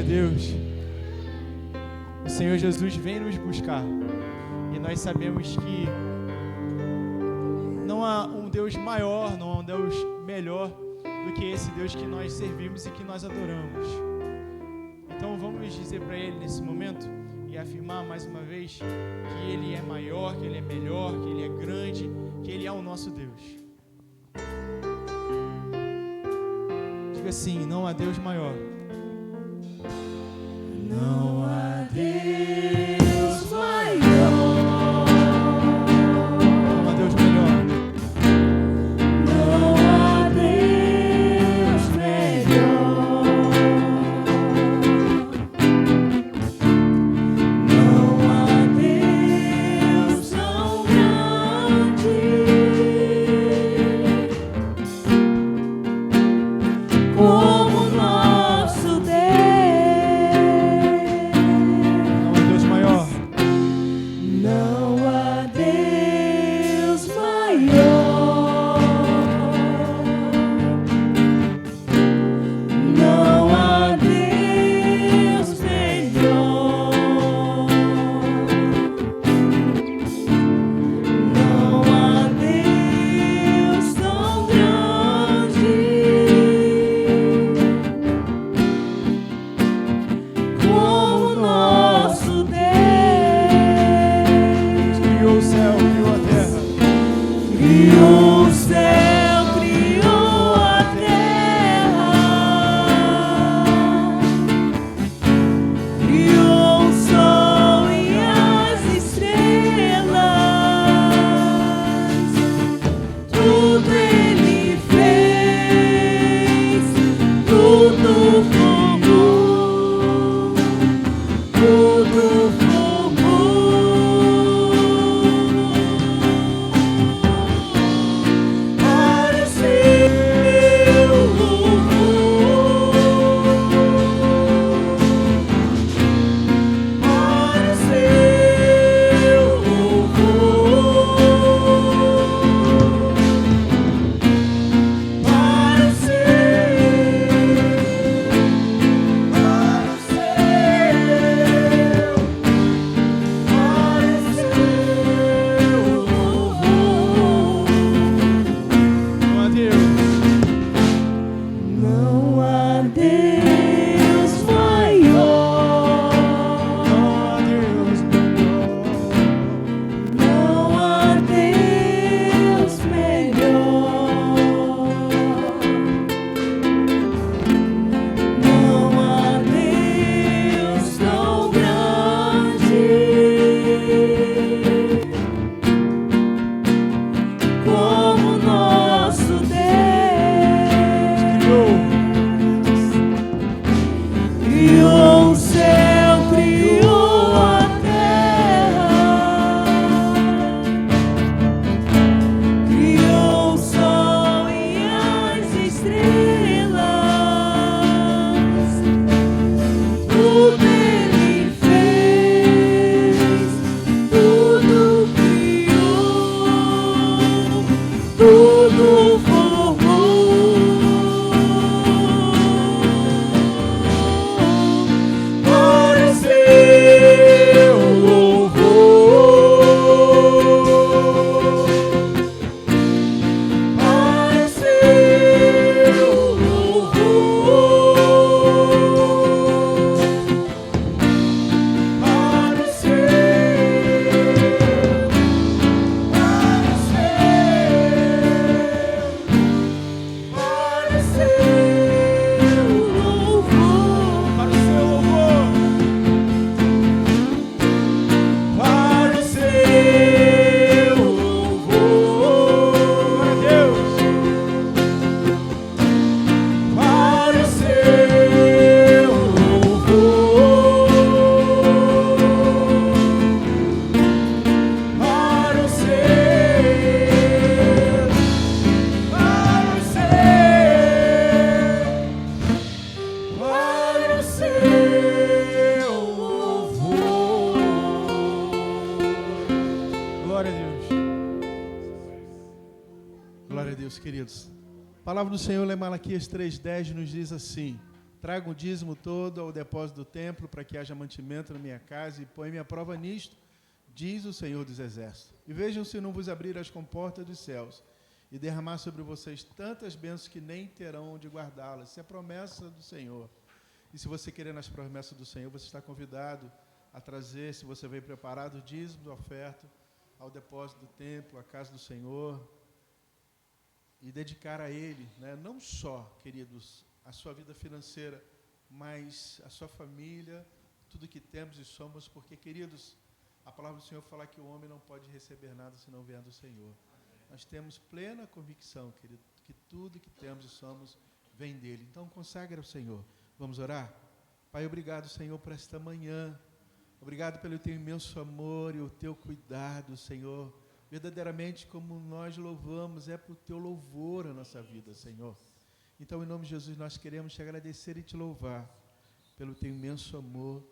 Deus, o Senhor Jesus vem nos buscar e nós sabemos que não há um Deus maior, não há um Deus melhor do que esse Deus que nós servimos e que nós adoramos. Então vamos dizer para Ele nesse momento e afirmar mais uma vez que Ele é maior, que Ele é melhor, que Ele é grande, que Ele é o nosso Deus. Diga assim: não há Deus maior. Não há Deus maior. Não há Deus melhor. Não há Deus melhor. Não há Deus tão grande como nosso Deus. Glória a Deus, queridos. A palavra do Senhor, lá em Malaquias 3,10, nos diz assim: Traga o dízimo todo ao depósito do templo, para que haja mantimento na minha casa, e põe-me à prova nisto, diz o Senhor dos Exércitos. E vejam se não vos abrir as comportas dos céus, e derramar sobre vocês tantas bênçãos que nem terão onde guardá-las. Isso é a promessa do Senhor. E se você querer nas promessas do Senhor, você está convidado a trazer, se você veio preparado, o dízimo, a oferta, ao depósito do templo, à casa do Senhor, e dedicar a Ele, né? Não só, queridos, a sua vida financeira, mas a sua família, tudo que temos e somos, porque, queridos, a palavra do Senhor fala que o homem não pode receber nada se não vier do Senhor. Nós temos plena convicção, querido, que tudo que temos e somos vem dele. Então, consagre ao Senhor. Vamos orar? Pai, obrigado, Senhor, por esta manhã. Obrigado pelo teu imenso amor e o teu cuidado, Senhor. Verdadeiramente, como nós louvamos, é para o teu louvor a nossa vida, Senhor. Então, em nome de Jesus, nós queremos te agradecer e te louvar pelo teu imenso amor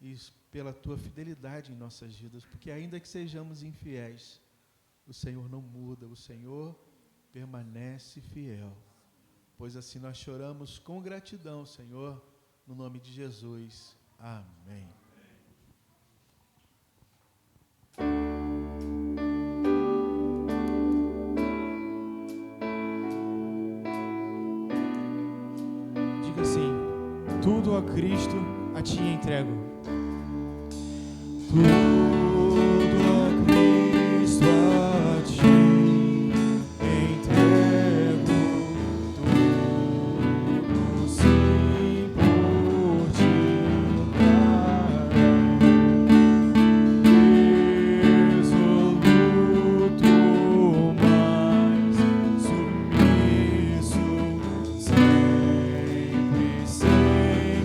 e pela tua fidelidade em nossas vidas, porque ainda que sejamos infiéis, o Senhor não muda, o Senhor permanece fiel. Pois assim nós choramos com gratidão, Senhor, no nome de Jesus. Amém. Diga assim: tudo a Cristo a ti entrego. Tudo a Cristo a ti entrego. Tudo sim por ti darei. Resoluto, mas submisso, sempre, sempre seguirei.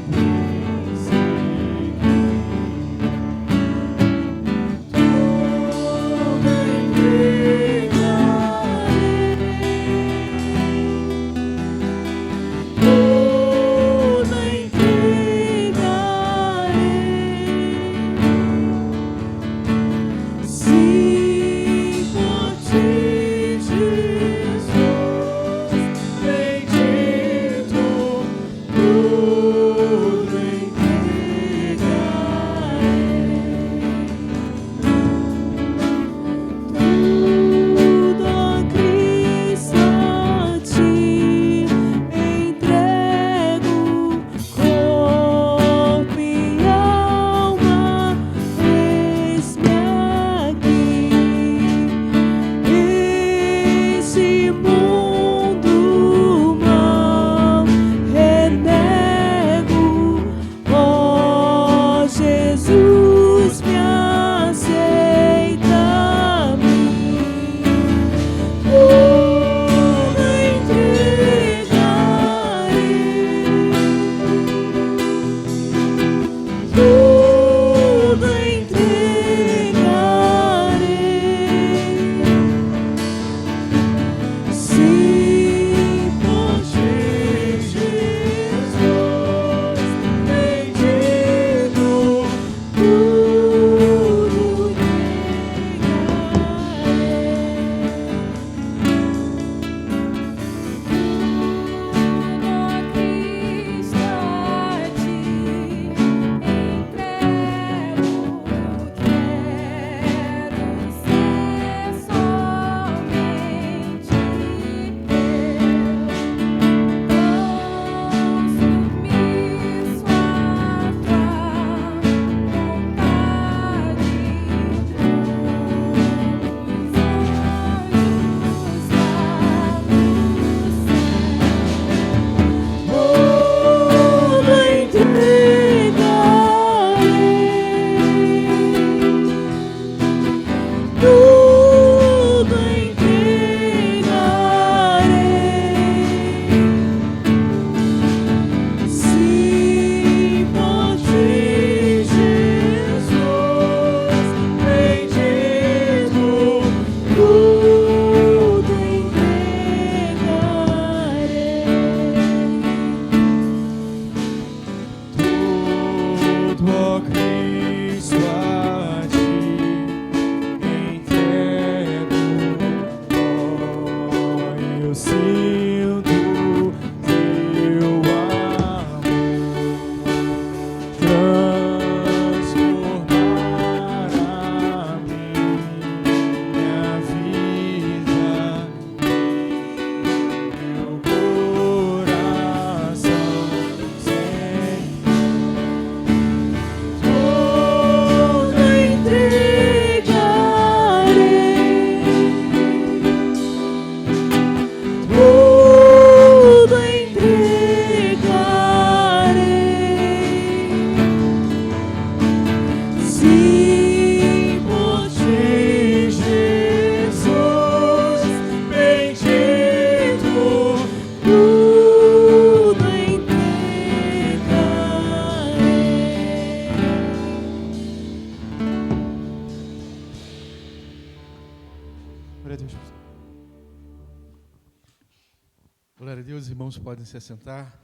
a Deus, irmãos, podem se assentar.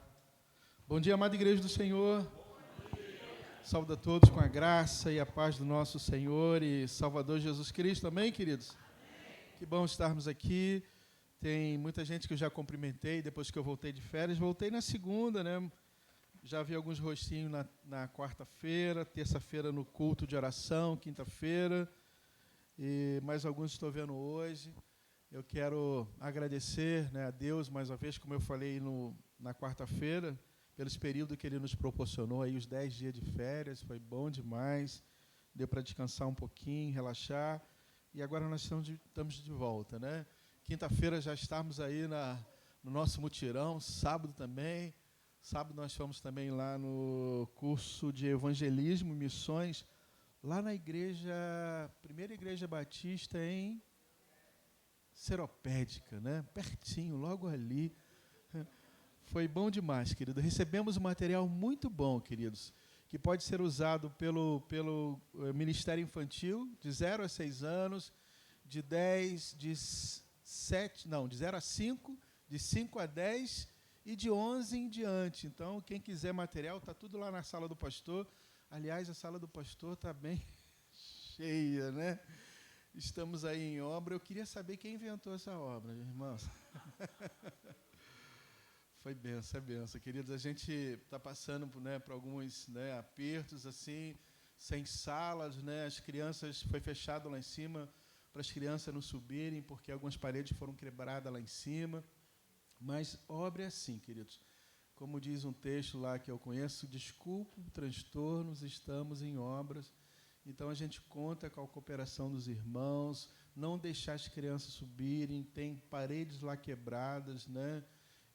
Bom dia, amada igreja do Senhor. Saúde a todos com a graça e a paz do nosso Senhor e Salvador Jesus Cristo. Amém, queridos? Amém. Que bom estarmos aqui. Tem muita gente que eu já cumprimentei depois que eu voltei de férias. Voltei na segunda, né? Já vi alguns rostinhos na quarta-feira, terça-feira no culto de oração, quinta-feira. E mais alguns estou vendo hoje. Eu quero agradecer, né, a Deus, mais uma vez, como eu falei na quarta-feira, pelos períodos que Ele nos proporcionou, aí os 10 dias de férias, foi bom demais, deu para descansar um pouquinho, relaxar, e agora nós estamos de volta, né? Quinta-feira já estamos aí no nosso mutirão, sábado também, sábado nós fomos também lá no curso de evangelismo e missões, lá na primeira igreja batista em Seropédica, né? Pertinho, logo ali. Foi bom demais, querido. Recebemos um material muito bom, queridos, que pode ser usado pelo Ministério Infantil, de 0 a 6 anos, de 0 a 5, de 5 a 10 e de 11 em diante. Então, quem quiser material, está tudo lá na sala do pastor. Aliás, a sala do pastor está bem cheia, né? Estamos aí em obra. Eu queria saber quem inventou essa obra, irmãos. Foi benção, é benção. Queridos, a gente está passando por alguns, né, apertos, assim, sem salas, né? As crianças, foi fechado lá em cima para as crianças não subirem, porque algumas paredes foram quebradas lá em cima. Mas obra é assim, queridos. Como diz um texto lá que eu conheço, desculpe transtornos, estamos em obras. Então, a gente conta com a cooperação dos irmãos, não deixar as crianças subirem, tem paredes lá quebradas, né?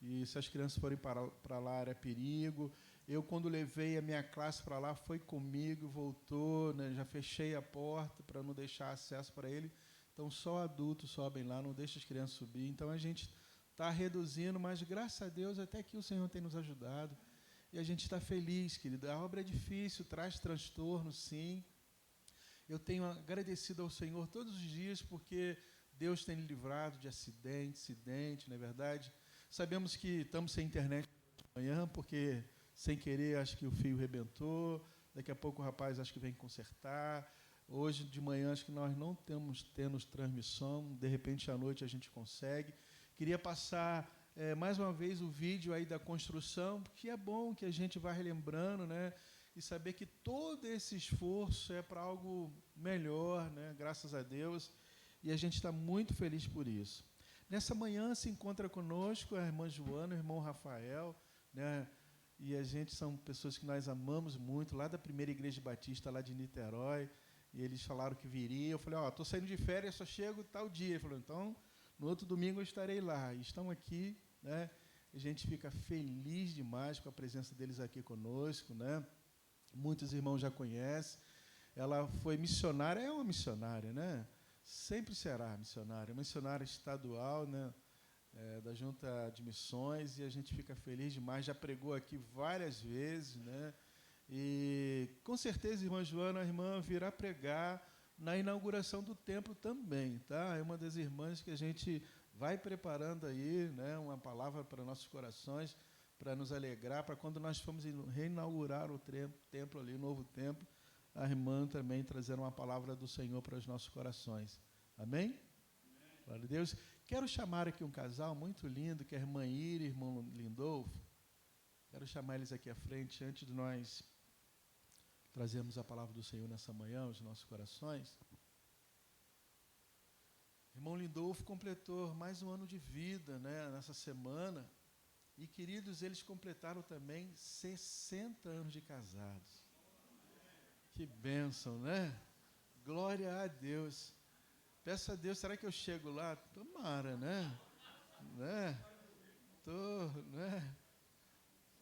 E se as crianças forem para lá, era perigo. Eu, quando levei a minha classe para lá, foi comigo, voltou, né? Já fechei a porta para não deixar acesso para ele. Então, só adultos sobem lá, não deixa as crianças subir. Então, a gente está reduzindo, mas, graças a Deus, até que o Senhor tem nos ajudado. E a gente está feliz, querido. A obra é difícil, traz transtorno, sim. Eu tenho agradecido ao Senhor todos os dias, porque Deus tem me livrado de acidente, não é verdade? Sabemos que estamos sem internet amanhã, porque, sem querer, acho que o fio rebentou. Daqui a pouco o rapaz acho que vem consertar. Hoje de manhã acho que nós não temos transmissão. De repente, à noite a gente consegue. Queria passar mais uma vez o vídeo aí da construção, porque é bom que a gente vá relembrando, né? E saber que todo esse esforço é para algo melhor, né? Graças a Deus, e a gente está muito feliz por isso. Nessa manhã se encontra conosco a irmã Joana, o irmão Rafael, né? E a gente são pessoas que nós amamos muito, lá da primeira igreja batista, lá de Niterói, e eles falaram que viria. Eu falei, estou saindo de férias, só chego tal dia. Ele falou, então, no outro domingo eu estarei lá. E estão aqui, né? A gente fica feliz demais com a presença deles aqui conosco, né? Muitos irmãos já conhecem. Ela foi missionária, é uma missionária, né? Sempre será missionária estadual, né? Da Junta de Missões, e a gente fica feliz demais. Já pregou aqui várias vezes, né? E com certeza, irmã Joana, a irmã virá pregar na inauguração do templo também, tá? É uma das irmãs que a gente vai preparando aí, né? Uma palavra para nossos corações, para nos alegrar, para quando nós formos reinaugurar o templo ali, o novo templo, a irmã também trazer uma palavra do Senhor para os nossos corações. Amém? Amém. Glória a Deus. Quero chamar aqui um casal muito lindo, que é a irmã Ira e o irmão Lindolfo. Quero chamar eles aqui à frente, antes de nós trazermos a palavra do Senhor nessa manhã, aos nossos corações. O irmão Lindolfo completou mais um ano de vida, né, nessa semana. E, queridos, eles completaram também 60 anos de casados. Que bênção, né? Glória a Deus. Peço a Deus, será que eu chego lá? Tomara, né? Né?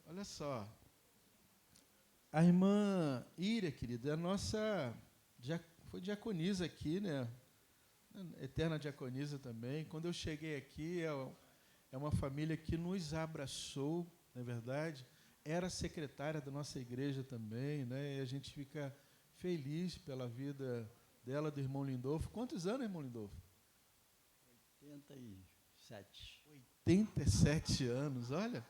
Olha só. A irmã Ira, querida, é a nossa, foi diaconisa aqui, né? Eterna diaconisa também. Quando eu cheguei aqui, é uma família que nos abraçou, não é verdade? Era secretária da nossa igreja também, né? E a gente fica feliz pela vida dela, do irmão Lindolfo. Quantos anos, irmão Lindolfo? 87. 87 anos, olha,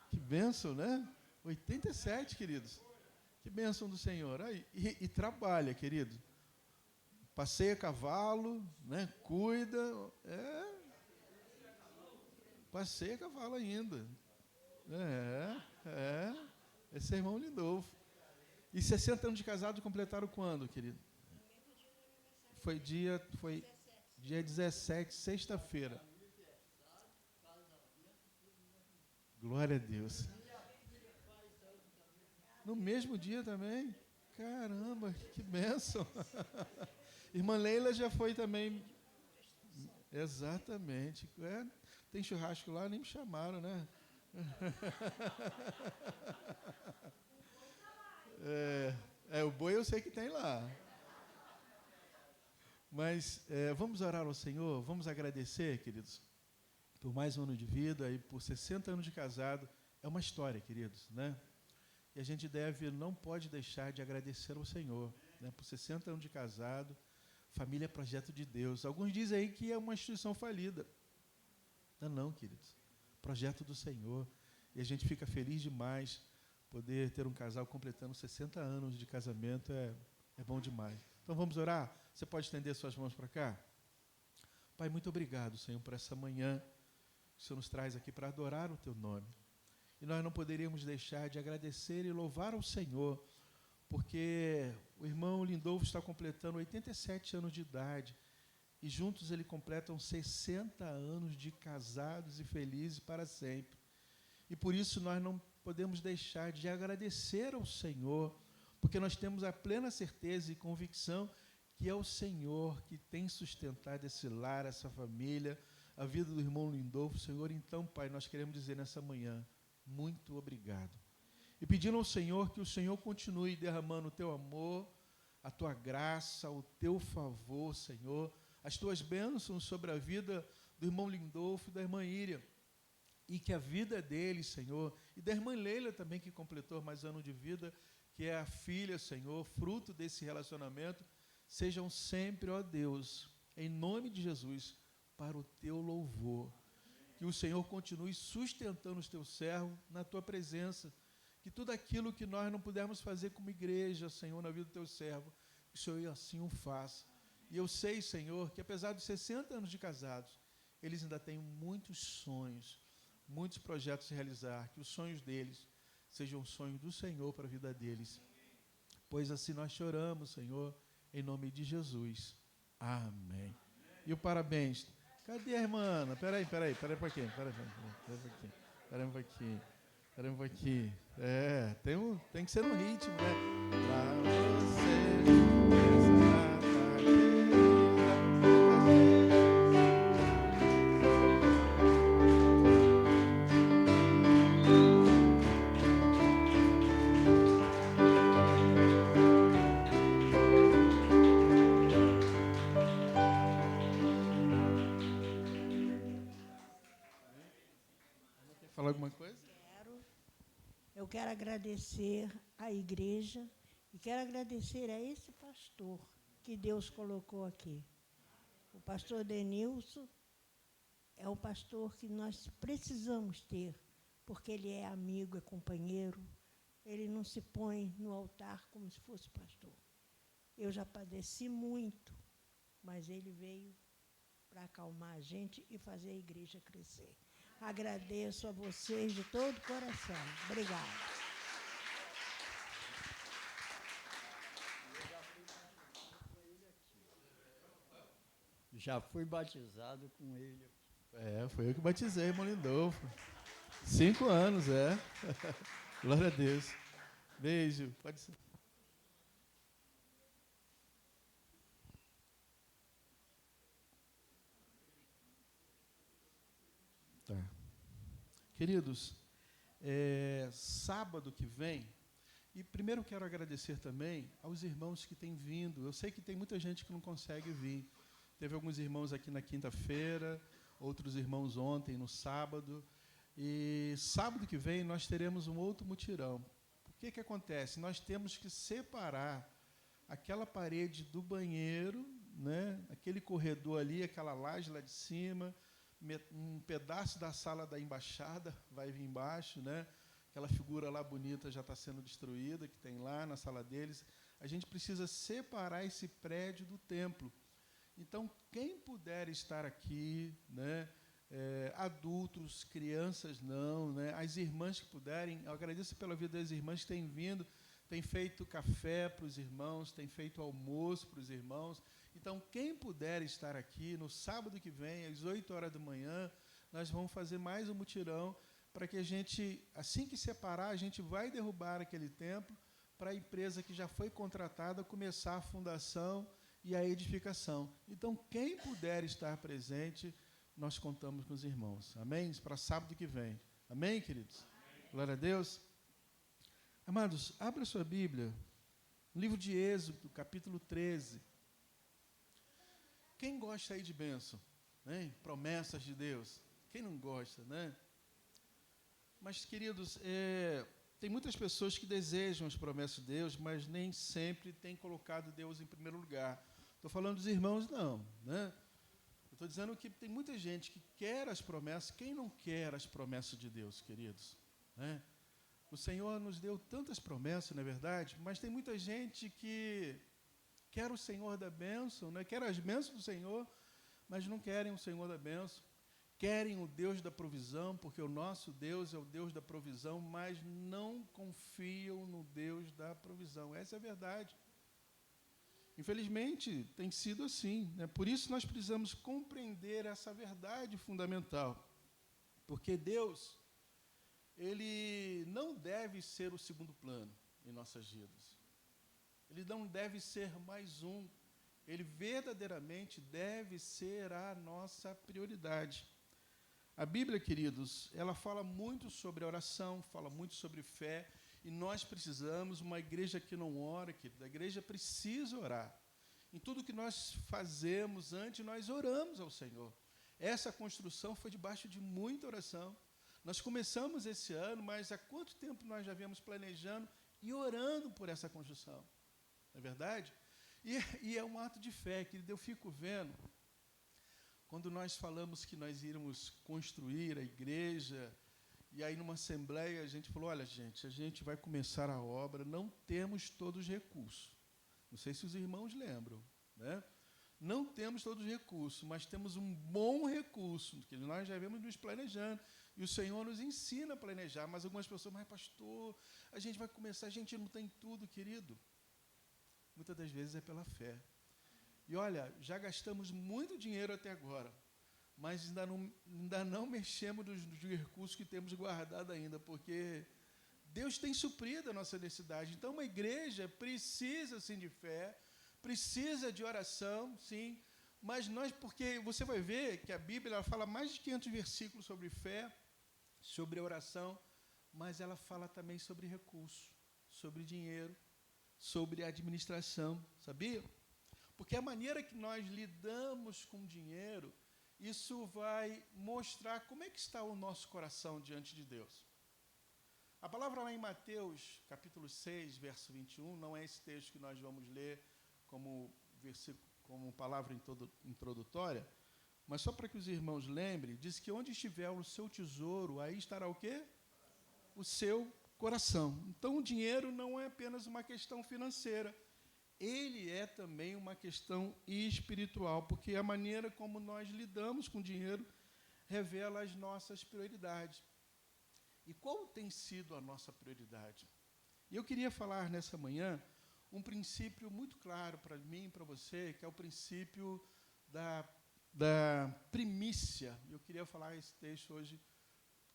que bênção, né? 87, queridos. Que bênção do Senhor. Aí, e trabalha, querido. Passeia cavalo, né? Cuida. Passeia cavalo ainda. Esse é irmão Lindolfo. E 60 anos de casado completaram quando, querido? Foi dia 17, sexta-feira. Glória a Deus. No mesmo dia também? Caramba, que bênção. Irmã Leila já foi também. Exatamente. Tem churrasco lá, nem me chamaram, né? O boi eu sei que tem lá. Mas vamos orar ao Senhor, vamos agradecer, queridos, por mais um ano de vida e por 60 anos de casado. É uma história, queridos, né? E a gente não pode deixar de agradecer ao Senhor, né? Por 60 anos de casado, família é projeto de Deus. Alguns dizem aí que é uma instituição falida. Não, queridos. Projeto do Senhor. E a gente fica feliz demais poder ter um casal completando 60 anos de casamento. É bom demais. Então vamos orar? Você pode estender suas mãos para cá? Pai, muito obrigado, Senhor, por essa manhã que o Senhor nos traz aqui para adorar o Teu nome. E nós não poderíamos deixar de agradecer e louvar ao Senhor, porque o irmão Lindolfo está completando 87 anos de idade e juntos eles completam 60 anos de casados e felizes para sempre. E por isso nós não podemos deixar de agradecer ao Senhor, porque nós temos a plena certeza e convicção que é o Senhor que tem sustentado esse lar, essa família, a vida do irmão Lindolfo. Senhor, então, Pai, nós queremos dizer nessa manhã, muito obrigado. E pedindo ao Senhor que o Senhor continue derramando o Teu amor, a Tua graça, o Teu favor, Senhor, as Tuas bênçãos sobre a vida do irmão Lindolfo e da irmã Íria. E que a vida deles, Senhor, e da irmã Leila também, que completou mais ano de vida, que é a filha, Senhor, fruto desse relacionamento, sejam sempre, ó Deus, em nome de Jesus, para o Teu louvor. Que o Senhor continue sustentando os Teus servos na Tua presença. Que tudo aquilo que nós não pudermos fazer como igreja, Senhor, na vida do Teu servo, que o Senhor assim o faça. E eu sei, Senhor, que apesar dos 60 anos de casados, eles ainda têm muitos sonhos, muitos projetos a realizar. Que os sonhos deles sejam sonhos do Senhor para a vida deles. Pois assim nós choramos, Senhor, em nome de Jesus. Amém. E o parabéns. Cadê a irmã Ana? Peraí um pouquinho. Peraí um pouquinho. Tem que ser no ritmo, né? Pra falar alguma coisa? Eu quero agradecer à igreja e quero agradecer a esse pastor que Deus colocou aqui. O pastor Denilson é o pastor que nós precisamos ter, porque ele é amigo, é companheiro, ele não se põe no altar como se fosse pastor. Eu já padeci muito, mas ele veio para acalmar a gente e fazer a igreja crescer. Agradeço a vocês de todo o coração. Obrigada. Já fui batizado com ele. Foi eu que batizei, irmão Lindolfo. 5 anos, Glória a Deus. Beijo. Pode ser. Tá. Queridos, sábado que vem, e primeiro quero agradecer também aos irmãos que têm vindo. Eu sei que tem muita gente que não consegue vir. Teve alguns irmãos aqui na quinta-feira, outros irmãos ontem, no sábado. E sábado que vem nós teremos um outro mutirão. O que acontece? Nós temos que separar aquela parede do banheiro, né, aquele corredor ali, aquela laje lá de cima, um pedaço da sala da embaixada vai vir embaixo, né? Aquela figura lá bonita já está sendo destruída, que tem lá na sala deles. A gente precisa separar esse prédio do templo. Então, quem puder estar aqui, né? Adultos, crianças não, né? As irmãs que puderem, eu agradeço pela vida das irmãs que têm vindo, têm feito café para os irmãos, têm feito almoço para os irmãos. Então, quem puder estar aqui, no sábado que vem, às 8 horas da manhã, nós vamos fazer mais um mutirão para que a gente, assim que separar, a gente vai derrubar aquele templo para a empresa que já foi contratada começar a fundação e a edificação. Então, quem puder estar presente, nós contamos com os irmãos. Amém? Isso para sábado que vem. Amém, queridos? Amém. Glória a Deus. Amados, abra sua Bíblia, no livro de Êxodo, capítulo 13. Quem gosta aí de bênção? Né? Promessas de Deus. Quem não gosta, né? Mas, queridos, tem muitas pessoas que desejam as promessas de Deus, mas nem sempre têm colocado Deus em primeiro lugar. Estou falando dos irmãos, não, né? Estou dizendo que tem muita gente que quer as promessas. Quem não quer as promessas de Deus, queridos? Né? O Senhor nos deu tantas promessas, não é verdade? Mas tem muita gente que quer o Senhor da bênção, né? Quer as bênçãos do Senhor, mas não querem o Senhor da bênção. Querem o Deus da provisão, porque o nosso Deus é o Deus da provisão, mas não confiam no Deus da provisão. Essa é a verdade. Infelizmente, tem sido assim, né? Por isso nós precisamos compreender essa verdade fundamental. Porque Deus, Ele não deve ser o segundo plano em nossas vidas. Ele não deve ser mais um. Ele verdadeiramente deve ser a nossa prioridade. A Bíblia, queridos, ela fala muito sobre oração, fala muito sobre fé, e nós precisamos, uma igreja que não ora, querida, a igreja precisa orar. Em tudo que nós fazemos antes, nós oramos ao Senhor. Essa construção foi debaixo de muita oração. Nós começamos esse ano, mas há quanto tempo nós já viemos planejando e orando por essa construção? Não é verdade? E é um ato de fé, querido. Eu fico vendo, quando nós falamos que nós íamos construir a igreja, e aí numa assembleia a gente falou, olha gente, a gente vai começar a obra, não temos todos os recursos. Não sei se os irmãos lembram, né? Não temos todos os recursos, mas temos um bom recurso, que nós já vemos nos planejando, e o Senhor nos ensina a planejar, mas algumas pessoas, mas pastor, a gente vai começar, a gente não tem tudo, querido. Muitas das vezes é pela fé. E olha, já gastamos muito dinheiro até agora, mas ainda não mexemos nos recursos que temos guardado ainda, porque Deus tem suprido a nossa necessidade. Então, uma igreja precisa, sim, de fé, precisa de oração, sim, mas nós, porque você vai ver que a Bíblia ela fala mais de 500 versículos sobre fé, sobre oração, mas ela fala também sobre recursos, sobre dinheiro, sobre administração, sabia? Porque a maneira que nós lidamos com dinheiro, isso vai mostrar como é que está o nosso coração diante de Deus. A palavra lá em Mateus, capítulo 6, verso 21, não é esse texto que nós vamos ler como versículo, como palavra introdutória, mas só para que os irmãos lembrem, diz que onde estiver o seu tesouro, aí estará o quê? O seu coração. Então, o dinheiro não é apenas uma questão financeira, ele é também uma questão espiritual, porque a maneira como nós lidamos com o dinheiro revela as nossas prioridades. E qual tem sido a nossa prioridade? E eu queria falar nessa manhã um princípio muito claro para mim e para você, que é o princípio da primícia. Eu queria falar esse texto hoje,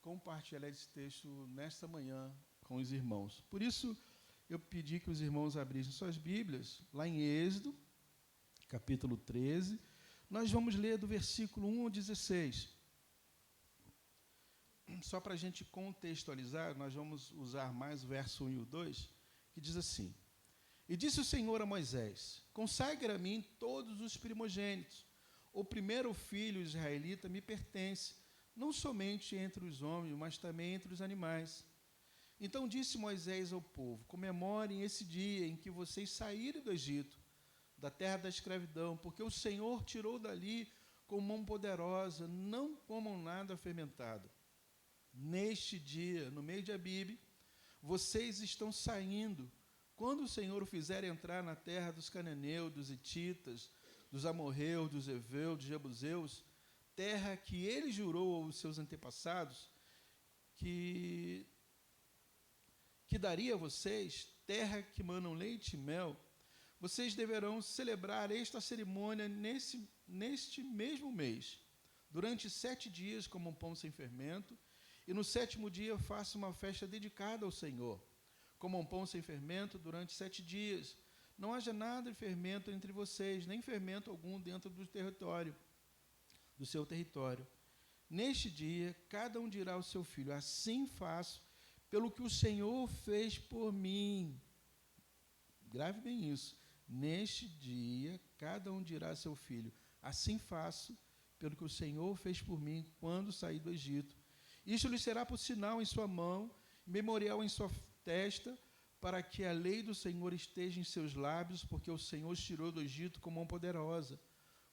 compartilhar esse texto nesta manhã com os irmãos. Por isso, eu pedi que os irmãos abrissem suas Bíblias, lá em Êxodo, capítulo 13. Nós vamos ler do versículo 1 ao 16. Só para a gente contextualizar, nós vamos usar mais o verso 1 e o 2, que diz assim: E disse o Senhor a Moisés, consagra a mim todos os primogênitos. O primeiro filho israelita me pertence, não somente entre os homens, mas também entre os animais. Então disse Moisés ao povo, comemorem esse dia em que vocês saíram do Egito, da terra da escravidão, porque o Senhor tirou dali com mão poderosa, não comam nada fermentado. Neste dia, no meio de Abibe, vocês estão saindo. Quando o Senhor o fizer entrar na terra dos cananeus, dos hititas, dos amorreus, dos heveus, dos jebuseus, terra que ele jurou aos seus antepassados, que daria a vocês, terra que manam leite e mel, vocês deverão celebrar esta cerimônia neste mesmo mês. Durante 7 dias comam pão sem fermento, e no 7º dia façam uma festa dedicada ao Senhor. Comam pão sem fermento durante 7 dias. Não haja nada de fermento entre vocês, nem fermento algum dentro do seu território. Neste dia, cada um dirá ao seu filho: assim faço, pelo que o Senhor fez por mim. Grave bem isso. Neste dia, cada um dirá a seu filho: assim faço, pelo que o Senhor fez por mim, quando saí do Egito. Isto lhe será por sinal em sua mão, memorial em sua testa, para que a lei do Senhor esteja em seus lábios, porque o Senhor os tirou do Egito com mão poderosa.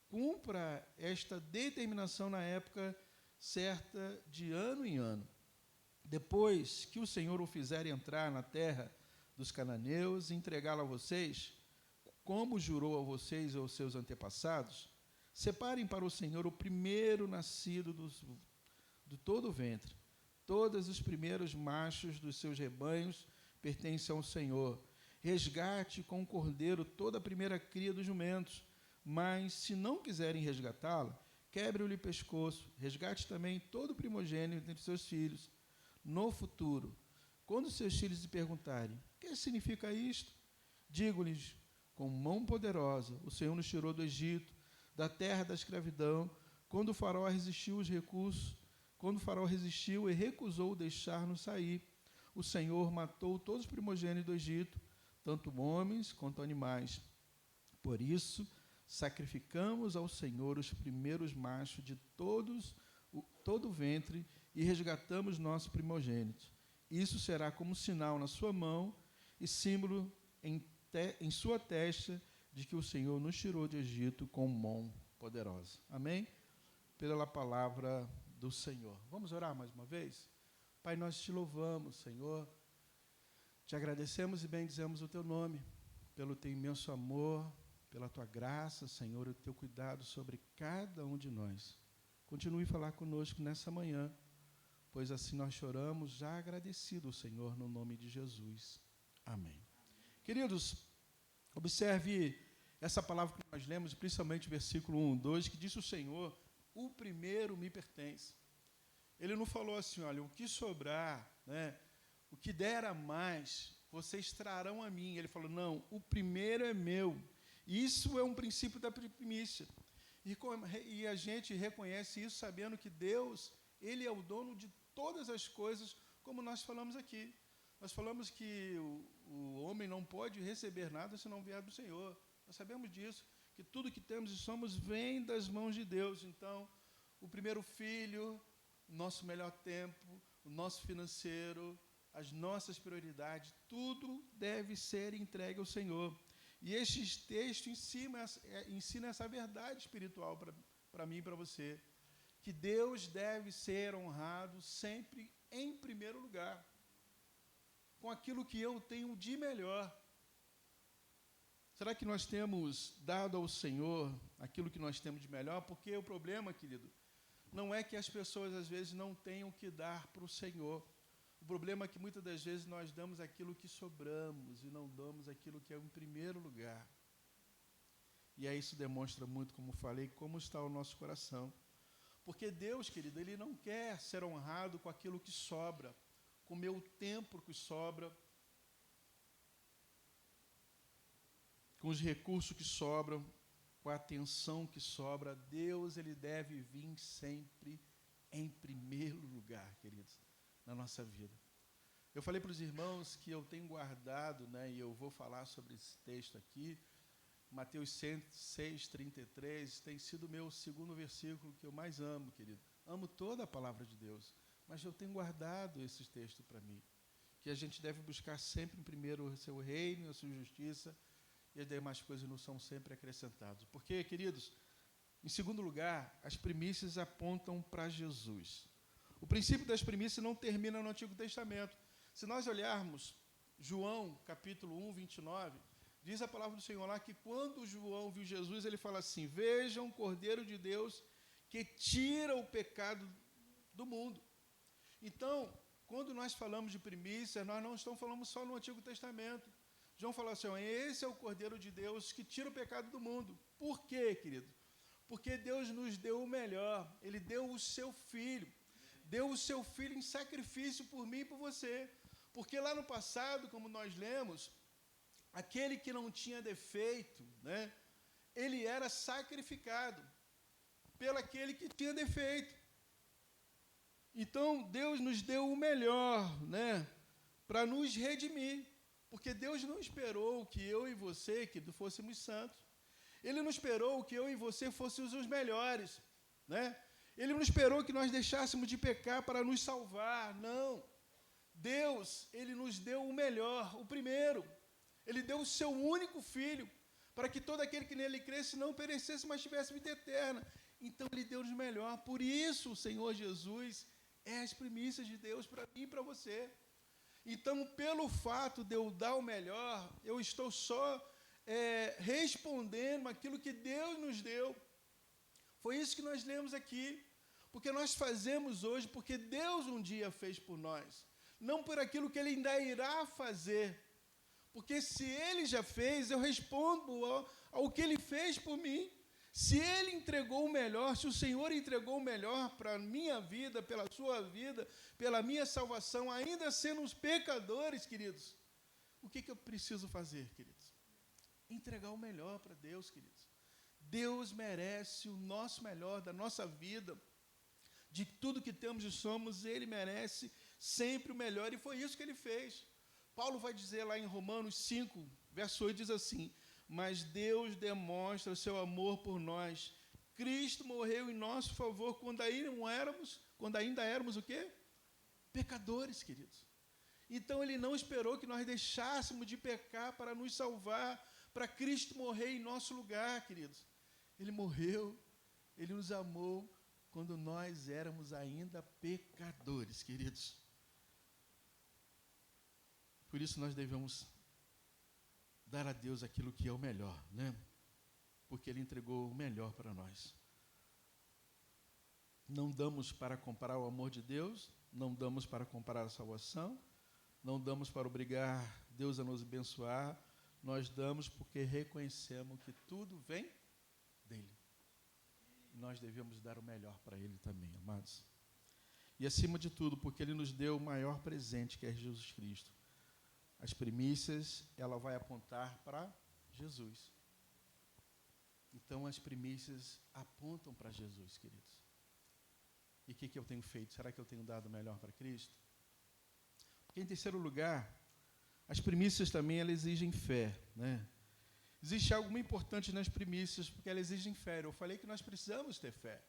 Cumpra esta determinação na época certa, de ano em ano. Depois que o Senhor o fizer entrar na terra dos cananeus e entregá-la a vocês, como jurou a vocês e aos seus antepassados, separem para o Senhor o primeiro nascido de todo o ventre. Todos os primeiros machos dos seus rebanhos pertencem ao Senhor. Resgate com o cordeiro toda a primeira cria dos jumentos, mas se não quiserem resgatá-la, quebre-lhe o pescoço. Resgate também todo o primogênito entre seus filhos. No futuro, quando seus filhos lhe perguntarem: o que significa isto? Digo-lhes: com mão poderosa o Senhor nos tirou do Egito, da terra da escravidão, quando o faraó resistiu e recusou deixar-nos sair. O Senhor matou todos os primogênitos do Egito, tanto homens quanto animais. Por isso, sacrificamos ao Senhor os primeiros machos de todo o ventre e resgatamos nossos primogênitos. Isso será como sinal na sua mão e símbolo em sua testa de que o Senhor nos tirou do Egito com mão poderosa. Amém? Pela palavra do Senhor. Vamos orar mais uma vez? Pai, nós te louvamos, Senhor. Te agradecemos e bendizemos o teu nome, pelo teu imenso amor, pela tua graça, Senhor, e o teu cuidado sobre cada um de nós. Continue a falar conosco nessa manhã, pois assim nós choramos, já agradecido, Senhor, no nome de Jesus. Amém. Queridos, observe essa palavra que nós lemos, principalmente o versículo 1, 2, que diz: o Senhor, o primeiro me pertence. Ele não falou assim: olha, o que sobrar, né, o que der a mais, vocês trarão a mim. Ele falou: não, o primeiro é meu. Isso é um princípio da primícia. E a gente reconhece isso sabendo que Deus, Ele é o dono de todas as coisas, como nós falamos aqui. Nós falamos que o homem não pode receber nada se não vier do Senhor. Nós sabemos disso, que tudo que temos e somos vem das mãos de Deus. Então, o primeiro filho, o nosso melhor tempo, o nosso financeiro, as nossas prioridades, tudo deve ser entregue ao Senhor. E este texto ensina essa verdade espiritual para mim e para você, que Deus deve ser honrado sempre em primeiro lugar, com aquilo que eu tenho de melhor. Será que nós temos dado ao Senhor aquilo que nós temos de melhor? Porque o problema, querido, não é que as pessoas às vezes não tenham que dar para o Senhor. O problema é que muitas das vezes nós damos aquilo que sobramos e não damos aquilo que é em primeiro lugar. E aí isso demonstra muito, como falei, como está o nosso coração. Porque Deus, querido, Ele não quer ser honrado com aquilo que sobra, com o meu tempo que sobra, com os recursos que sobram, com a atenção que sobra. Deus, Ele deve vir sempre em primeiro lugar, queridos, na nossa vida. Eu falei para os irmãos que eu tenho guardado, né, e eu vou falar sobre esse texto aqui, Mateus 6, 33, tem sido o meu segundo versículo que eu mais amo, querido. Amo toda a palavra de Deus, mas eu tenho guardado esse texto para mim, que a gente deve buscar sempre em primeiro o seu reino, a sua justiça, e as demais coisas não são sempre acrescentadas. Porque, queridos, Em segundo lugar, as primícias apontam para Jesus. O princípio das primícias não termina no Antigo Testamento. Se nós olharmos João, capítulo 1, 29, diz a palavra do Senhor lá que quando João viu Jesus, ele fala assim: vejam o Cordeiro de Deus que tira o pecado do mundo. Então, quando nós falamos de primícias, nós não estamos falando só no Antigo Testamento. João fala assim: esse é o Cordeiro de Deus que tira o pecado do mundo. Por quê, querido? Porque Deus nos deu o melhor. Ele deu o seu Filho. Deu o seu Filho em sacrifício por mim e por você. Porque lá no passado, como nós lemos, aquele que não tinha defeito, né, ele era sacrificado pelo aquele que tinha defeito. Então, Deus nos deu o melhor, né, para nos redimir. Porque Deus não esperou que eu e você, que fôssemos santos. Ele não esperou que eu e você fôssemos os melhores, né? Ele não esperou que nós deixássemos de pecar para nos salvar, não. Deus, Ele nos deu o melhor, o primeiro. Ele deu o seu único Filho, para que todo aquele que nele cresce não perecesse, mas tivesse vida eterna. Então, Ele deu-nos o melhor. Por isso, o Senhor Jesus é as primícias de Deus para mim e para você. Então, pelo fato de eu dar o melhor, eu estou só respondendo aquilo que Deus nos deu. Foi isso que nós lemos aqui. Porque nós fazemos hoje porque Deus um dia fez por nós. Não por aquilo que Ele ainda irá fazer. Porque se Ele já fez, eu respondo ao que Ele fez por mim. Se Ele entregou o melhor, se o Senhor entregou o melhor para a minha vida, pela sua vida, pela minha salvação, ainda sendo uns pecadores, queridos, o que eu preciso fazer, queridos? Entregar o melhor para Deus, queridos. Deus merece o nosso melhor, da nossa vida, de tudo que temos e somos, Ele merece sempre o melhor, e foi isso que Ele fez. Paulo vai dizer lá em Romanos 5, verso 8, diz assim: mas Deus demonstra o seu amor por nós. Cristo morreu em nosso favor quando ainda éramos o quê? Pecadores, queridos. Então, Ele não esperou que nós deixássemos de pecar para nos salvar, para Cristo morrer em nosso lugar, queridos. Ele morreu, Ele nos amou quando nós éramos ainda pecadores, queridos. Por isso, nós devemos dar a Deus aquilo que é o melhor, né? Porque Ele entregou o melhor para nós. Não damos para comparar o amor de Deus, não damos para comparar a salvação, não damos para obrigar Deus a nos abençoar, nós damos porque reconhecemos que tudo vem dEle. E nós devemos dar o melhor para Ele também, amados. E acima de tudo, porque Ele nos deu o maior presente, que é Jesus Cristo. As primícias, ela vai apontar para Jesus. Então, as primícias apontam para Jesus, queridos. E o que eu tenho feito? Será que eu tenho dado o melhor para Cristo? Porque, em terceiro lugar, as primícias também, elas exigem fé, né? Existe algo muito importante nas primícias, porque elas exigem fé. Eu falei que nós precisamos ter fé,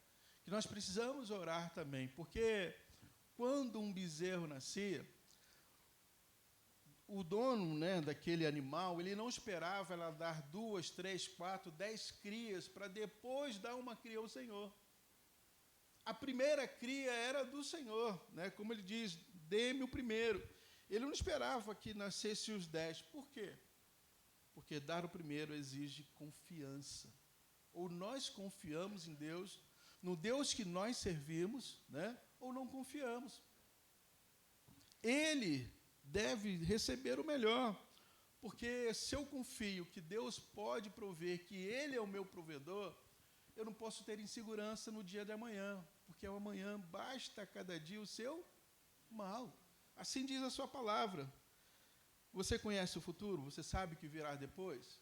que nós precisamos orar também, porque quando um bezerro nascia, o dono, né, daquele animal, ele não esperava ela dar 2, 3, 4, 10 crias para depois dar uma cria ao Senhor. A primeira cria era do Senhor, né, como ele diz, dê-me o primeiro. Ele não esperava que nascesse os 10. Por quê? Porque dar o primeiro exige confiança. Ou nós confiamos em Deus, no Deus que nós servimos, né, ou não confiamos. Ele deve receber o melhor, porque se eu confio que Deus pode prover, que Ele é o meu provedor, eu não posso ter insegurança no dia de amanhã, porque o amanhã basta cada dia o seu mal. Assim diz a sua palavra. Você conhece o futuro? Você sabe o que virá depois?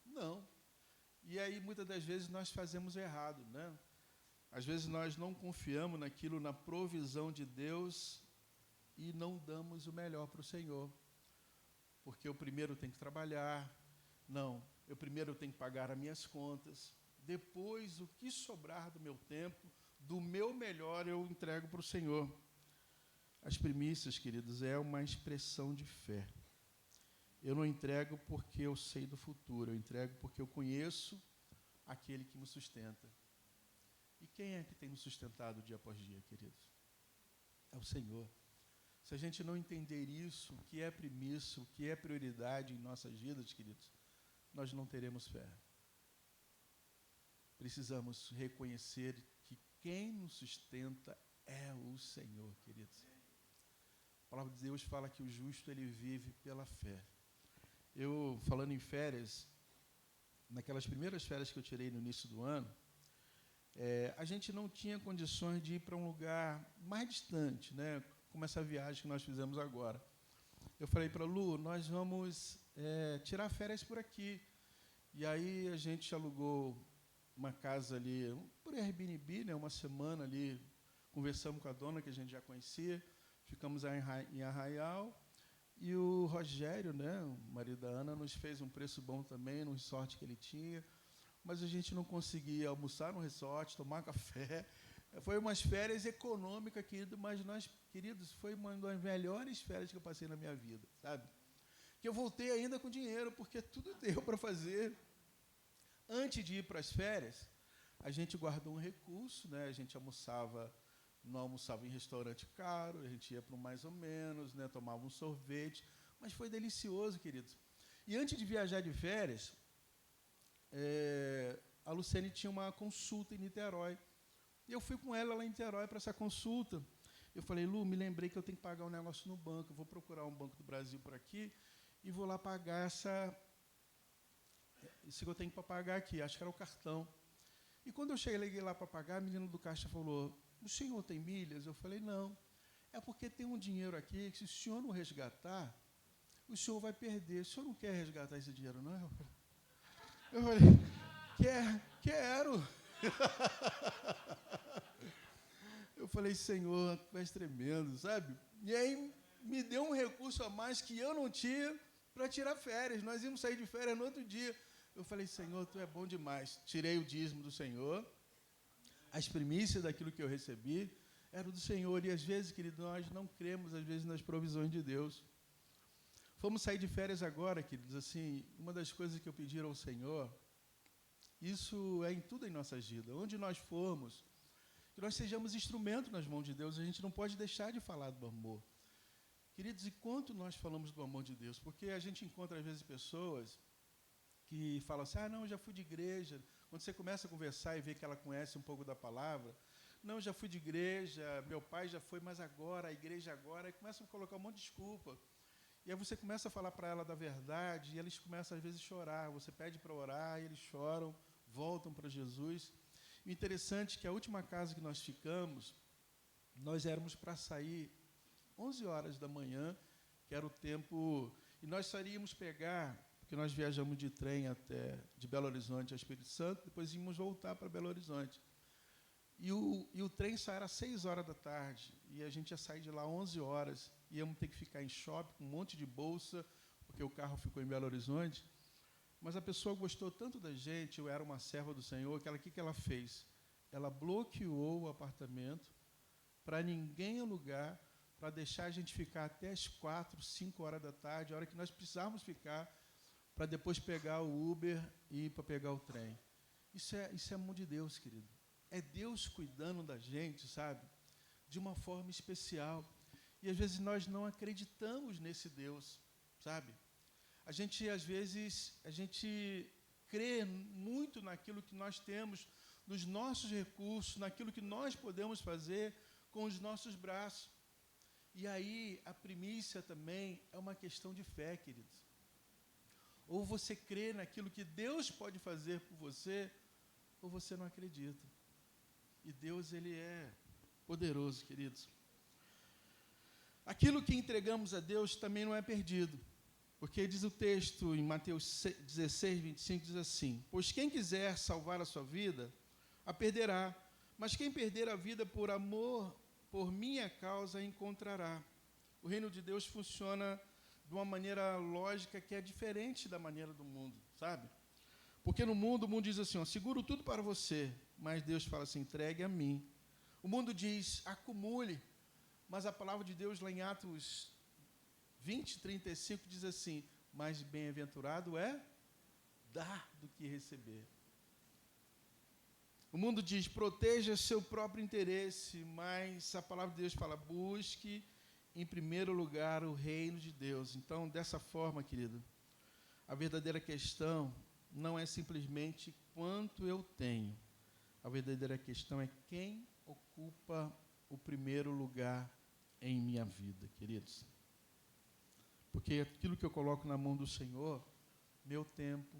Não. E aí, muitas das vezes, nós fazemos errado, né? Às vezes, nós não confiamos naquilo, na provisão de Deus, e não damos o melhor para o Senhor. Porque eu primeiro tenho que trabalhar. Não, eu primeiro tenho que pagar as minhas contas. Depois, o que sobrar do meu tempo, do meu melhor, eu entrego para o Senhor. As primícias, queridos, é uma expressão de fé. Eu não entrego porque eu sei do futuro, eu entrego porque eu conheço aquele que me sustenta. E quem é que tem nos sustentado dia após dia, queridos? É o Senhor. Se a gente não entender isso, o que é primícia, o que é prioridade em nossas vidas, queridos, nós não teremos fé. Precisamos reconhecer que quem nos sustenta é o Senhor, queridos. A palavra de Deus fala que o justo, ele vive pela fé. Eu, falando em férias, naquelas primeiras férias que eu tirei no início do ano, a gente não tinha condições de ir para um lugar mais distante, né, como essa viagem que nós fizemos agora. Eu falei para a Lu, nós vamos tirar férias por aqui. E aí a gente alugou uma casa ali, por Airbnb, né, uma semana ali, conversamos com a dona, que a gente já conhecia, ficamos em Arraial, e o Rogério, né, o marido da Ana, nos fez um preço bom também, no resort que ele tinha, mas a gente não conseguia almoçar no resort, tomar café. Foi umas férias econômicas, querido, mas nós, queridos, foi uma das melhores férias que eu passei na minha vida, sabe? Que eu voltei ainda com dinheiro, porque tudo deu para fazer. Antes de ir para as férias, a gente guardou um recurso, né? A gente não almoçava em restaurante caro, a gente ia para um mais ou menos, né? Tomava um sorvete, mas foi delicioso, queridos. E antes de viajar de férias, a Luciane tinha uma consulta em Niterói. E eu fui com ela lá em Niterói para essa consulta. Eu falei, Lu, me lembrei que eu tenho que pagar um negócio no banco, eu vou procurar um Banco do Brasil por aqui e vou lá pagar isso que eu tenho para pagar aqui, acho que era o cartão. E quando eu cheguei lá para pagar, a menina do caixa falou, o senhor tem milhas? Eu falei, não. É porque tem um dinheiro aqui que se o senhor não resgatar, o senhor vai perder. O senhor não quer resgatar esse dinheiro, não? Eu falei, quero. Eu falei, Senhor, tu és tremendo, sabe? E aí me deu um recurso a mais que eu não tinha para tirar férias. Nós íamos sair de férias no outro dia. Eu falei, Senhor, tu é bom demais. Tirei o dízimo do Senhor, as primícias daquilo que eu recebi eram do Senhor. E às vezes, querido, nós não cremos, às vezes, nas provisões de Deus. Fomos sair de férias agora, queridos. Assim, uma das coisas que eu pedi ao Senhor, isso é em tudo em nossas vidas. Onde nós formos, que nós sejamos instrumento nas mãos de Deus. A gente não pode deixar de falar do amor. Queridos, e quanto nós falamos do amor de Deus? Porque a gente encontra, às vezes, pessoas que falam assim, não, eu já fui de igreja. Quando você começa a conversar e vê que ela conhece um pouco da palavra, não, já fui de igreja, meu pai já foi, mas agora, a igreja agora, e começam a colocar um monte de desculpa. E aí você começa a falar para ela da verdade, e eles começam, às vezes, a chorar. Você pede para orar, e eles choram, voltam para Jesus. O interessante é que a última casa que nós ficamos, nós éramos para sair 11 horas da manhã, que era o tempo, e nós só iríamos pegar, porque nós viajamos de trem de Belo Horizonte a Espírito Santo, depois íamos voltar para Belo Horizonte. E o trem só era 6 horas da tarde, e a gente ia sair de lá 11 horas, íamos ter que ficar em shopping com um monte de bolsa, porque o carro ficou em Belo Horizonte. Mas a pessoa gostou tanto da gente, eu era uma serva do Senhor, que o que ela fez? Ela bloqueou o apartamento para ninguém alugar, para deixar a gente ficar até as 4, 5 horas da tarde, a hora que nós precisávamos ficar, para depois pegar o Uber e ir para pegar o trem. Isso é mão de Deus, querido. É Deus cuidando da gente, sabe? De uma forma especial. E, às vezes, nós não acreditamos nesse Deus, sabe? Às vezes, a gente crê muito naquilo que nós temos, nos nossos recursos, naquilo que nós podemos fazer com os nossos braços. E aí, a primícia também é uma questão de fé, queridos. Ou você crê naquilo que Deus pode fazer por você, ou você não acredita. E Deus, Ele é poderoso, queridos. Aquilo que entregamos a Deus também não é perdido. Porque diz o texto em Mateus 16, 25, diz assim, pois quem quiser salvar a sua vida, a perderá. Mas quem perder a vida por amor, por minha causa, a encontrará. O reino de Deus funciona de uma maneira lógica que é diferente da maneira do mundo, sabe? Porque no mundo, o mundo diz assim, seguro tudo para você, mas Deus fala assim, entregue a mim. O mundo diz, acumule, mas a palavra de Deus lá em Atos 20, 35 diz assim, mais bem-aventurado é dar do que receber. O mundo diz, proteja seu próprio interesse, mas a palavra de Deus fala, busque em primeiro lugar o reino de Deus. Então, dessa forma, querido, a verdadeira questão não é simplesmente quanto eu tenho. A verdadeira questão é quem ocupa o primeiro lugar em minha vida, queridos. Porque aquilo que eu coloco na mão do Senhor, meu tempo,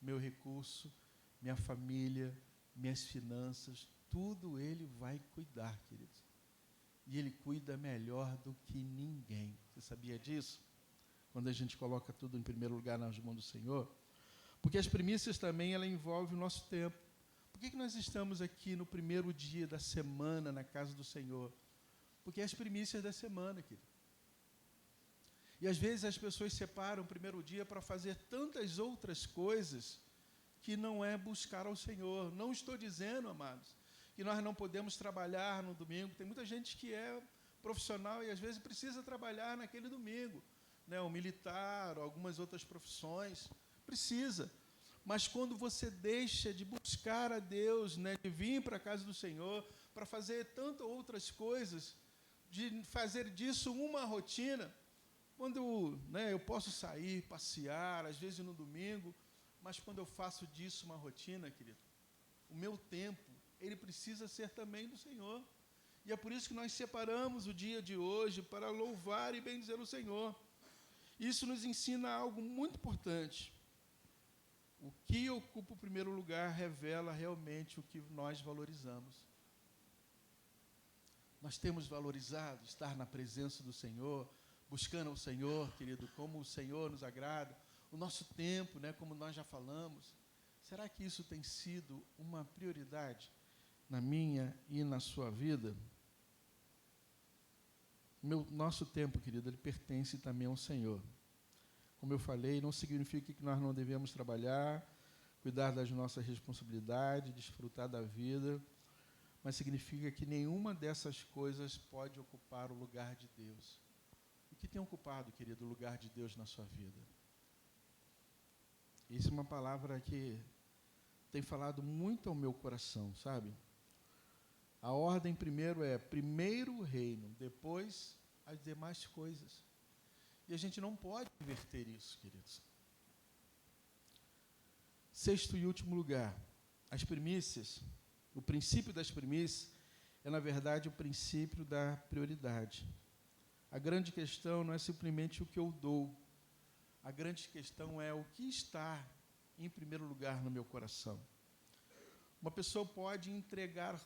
meu recurso, minha família, minhas finanças, tudo Ele vai cuidar, queridos. E Ele cuida melhor do que ninguém. Você sabia disso? Quando a gente coloca tudo em primeiro lugar nas mãos do Senhor. Porque as primícias também, ela envolve o nosso tempo. Por que nós estamos aqui no primeiro dia da semana na casa do Senhor? Porque é as primícias da semana, querido. E às vezes as pessoas separam o primeiro dia para fazer tantas outras coisas que não é buscar ao Senhor. Não estou dizendo, amados, que nós não podemos trabalhar no domingo. Tem muita gente que é profissional e às vezes precisa trabalhar naquele domingo, né? O militar, ou algumas outras profissões, precisa. Mas quando você deixa de buscar a Deus, né, de vir para a casa do Senhor, para fazer tantas outras coisas, de fazer disso uma rotina, quando, né, eu posso sair, passear, às vezes no domingo, mas quando eu faço disso uma rotina, querido, o meu tempo, ele precisa ser também do Senhor. E é por isso que nós separamos o dia de hoje para louvar e bendizer o Senhor. Isso nos ensina algo muito importante. O que ocupa o primeiro lugar revela realmente o que nós valorizamos. Nós temos valorizado estar na presença do Senhor, buscando o Senhor, querido, como o Senhor nos agrada, o nosso tempo, né, como nós já falamos. Será que isso tem sido uma prioridade na minha e na sua vida? Nosso tempo, querido, ele pertence também ao Senhor. Como eu falei, não significa que nós não devemos trabalhar, cuidar das nossas responsabilidades, desfrutar da vida, mas significa que nenhuma dessas coisas pode ocupar o lugar de Deus. O que tem ocupado, querido, o lugar de Deus na sua vida? Isso é uma palavra que tem falado muito ao meu coração, sabe? A ordem primeiro o reino, depois as demais coisas. E a gente não pode inverter isso, queridos. Sexto e último lugar, as primícias, o princípio das primícias é, na verdade, o princípio da prioridade. A grande questão não é simplesmente o que eu dou. A grande questão é o que está em primeiro lugar no meu coração. Uma pessoa pode entregar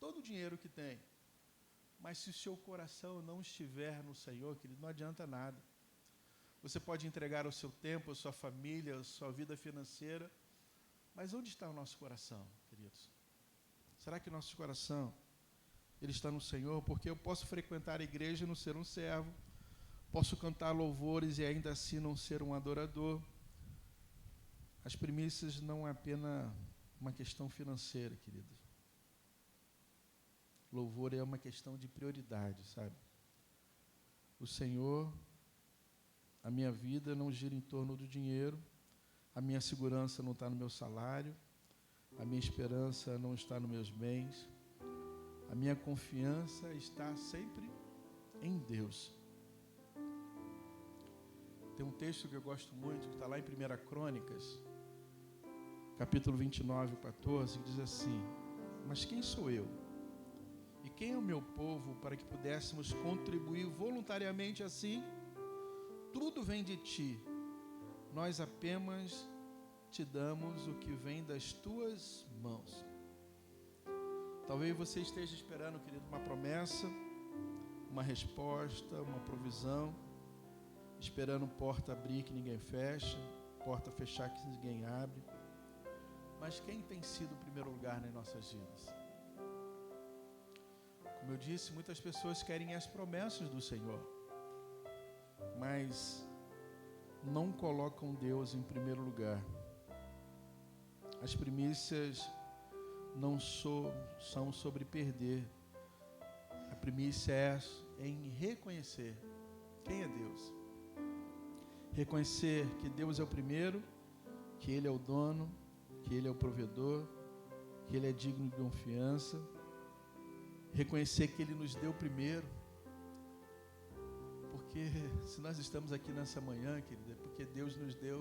todo o dinheiro que tem, mas se o seu coração não estiver no Senhor, querido, não adianta nada. Você pode entregar o seu tempo, a sua família, a sua vida financeira, mas onde está o nosso coração, queridos? Será que o nosso coração ele está no Senhor? Porque eu posso frequentar a igreja e não ser um servo, posso cantar louvores e ainda assim não ser um adorador. As primícias não é apenas uma questão financeira, queridos. Louvor é uma questão de prioridade, sabe? O Senhor, a minha vida não gira em torno do dinheiro, a minha segurança não está no meu salário, a minha esperança não está nos meus bens, a minha confiança está sempre em Deus. Tem um texto que eu gosto muito, que está lá em 1 Crônicas, capítulo 29, 14, que diz assim: mas quem sou eu? E quem é o meu povo para que pudéssemos contribuir voluntariamente assim? Tudo vem de ti, nós apenas te damos o que vem das tuas mãos. Talvez você esteja esperando, querido, uma promessa, uma resposta, uma provisão, esperando porta abrir que ninguém fecha, porta fechar que ninguém abre. Mas quem tem sido o primeiro lugar nas nossas vidas? Como eu disse, muitas pessoas querem as promessas do Senhor, mas não colocam Deus em primeiro lugar. As primícias não são sobre perder. A primícia é em reconhecer quem é Deus. Reconhecer que Deus é o primeiro, que Ele é o dono, que Ele é o provedor, que Ele é digno de confiança, reconhecer que Ele nos deu primeiro, porque se nós estamos aqui nessa manhã, querida, é porque Deus nos deu